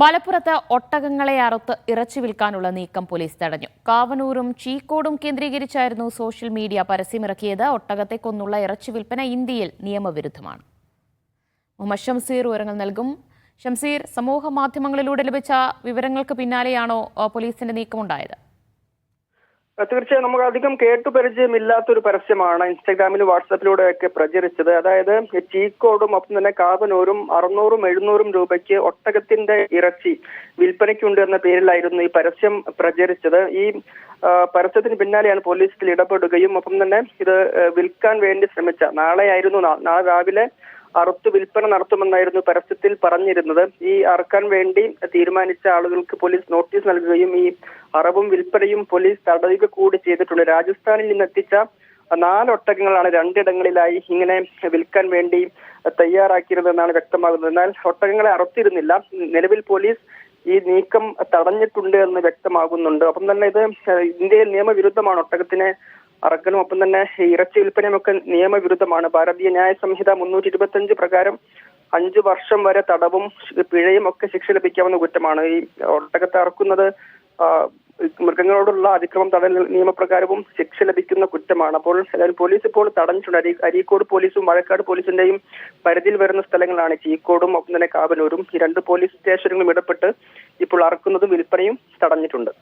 മലപ്പുറത്ത് ഒട്ടകങ്ങളെ അറുത്ത് ഇറച്ചി വിൽക്കാനുള്ള നീക്കം പോലീസ് തടഞ്ഞു. കാവനൂരും ചീക്കോടും കേന്ദ്രീകരിച്ചായിരുന്നു സോഷ്യൽ മീഡിയ പരസ്യമിറക്കിയത്. ഒട്ടകത്തെ കൊന്നുള്ള ഇറച്ചി വിൽപ്പന ഇന്ത്യയിൽ നിയമവിരുദ്ധമാണ്. മുഹമ്മദ് ഷംസീർ വിവരങ്ങൾ നൽകും. ഷംസീർ, സമൂഹ മാധ്യമങ്ങളിലൂടെ ലഭിച്ച വിവരങ്ങൾക്ക് പിന്നാലെയാണോ പോലീസിന്റെ നീക്കമുണ്ടായത്? തീർച്ചയായും നമുക്ക് അധികം കേട്ടുപരിചയമില്ലാത്തൊരു പരസ്യമാണ് ഇൻസ്റ്റാഗ്രാമിലും വാട്സാപ്പിലൂടെയൊക്കെ പ്രചരിച്ചത്. അതായത് ചീക്കോടും ഒപ്പം തന്നെ കാവനൂരും 600-700 രൂപയ്ക്ക് ഒട്ടകത്തിന്റെ ഇറച്ചി വിൽപ്പനയ്ക്കുണ്ട് എന്ന പേരിലായിരുന്നു ഈ പരസ്യം പ്രചരിച്ചത്. ഈ പരസ്യത്തിന് പിന്നാലെയാണ് പോലീസിൽ ഇടപെടുകയും ഒപ്പം തന്നെ ഇത് വിൽക്കാൻ വേണ്ടി ശ്രമിച്ച നാളെ രാവിലെ അറുത്ത് വിൽപ്പന നടത്തുമെന്നായിരുന്നു പരസ്യത്തിൽ പറഞ്ഞിരുന്നത്. ഈ അറക്കാൻ വേണ്ടി തീരുമാനിച്ച ആളുകൾക്ക് പോലീസ് നോട്ടീസ് നൽകുകയും ഈ അറവും വിൽപ്പനയും പോലീസ് തടയുക കൂടി ചെയ്തിട്ടുണ്ട്. രാജസ്ഥാനിൽ നിന്നെത്തിച്ച 4 ഒട്ടകങ്ങളാണ് 2 ഇടങ്ങളിലായി ഇങ്ങനെ വിൽക്കാൻ വേണ്ടി തയ്യാറാക്കിയിരുന്നതെന്നാണ് വ്യക്തമാകുന്നത്. എന്നാൽ ഒട്ടകങ്ങളെ അറുത്തിരുന്നില്ല. നിലവിൽ പോലീസ് ഈ നീക്കം തടഞ്ഞിട്ടുണ്ട് എന്ന് വ്യക്തമാകുന്നുണ്ട്. ഒപ്പം തന്നെ ഇത് ഇന്ത്യയിൽ നിയമവിരുദ്ധമാണ്. ഒട്ടകത്തിനെ അറക്കലും ഒപ്പം തന്നെ ഇറച്ചി വിൽപ്പനയും ഒക്കെ നിയമവിരുദ്ധമാണ്. ഭാരതീയ ന്യായ സംഹിത 325 പ്രകാരം 5 വർഷം വരെ തടവും പിഴയും ഒക്കെ ശിക്ഷ ലഭിക്കാവുന്ന കുറ്റമാണ്. ഈ ഒട്ടകത്തെ അറക്കുന്നത് മൃഗങ്ങളോടുള്ള അതിക്രമം തടയൽ നിയമപ്രകാരവും ശിക്ഷ ലഭിക്കുന്ന കുറ്റമാണ്. അപ്പോൾ പോലീസ് ഇപ്പോൾ തടഞ്ഞിട്ടുണ്ട്. അരീക്കോട് പോലീസും വാഴക്കാട് പോലീസിന്റെയും പരിധിയിൽ വരുന്ന സ്ഥലങ്ങളാണ് ചീക്കോടും ഒപ്പം തന്നെ കാവനൂരും. ഈ 2 പോലീസ് സ്റ്റേഷനുകളും ഇടപെട്ട് ഇപ്പോൾ അറക്കുന്നതും വിൽപ്പനയും തടഞ്ഞിട്ടുണ്ട്.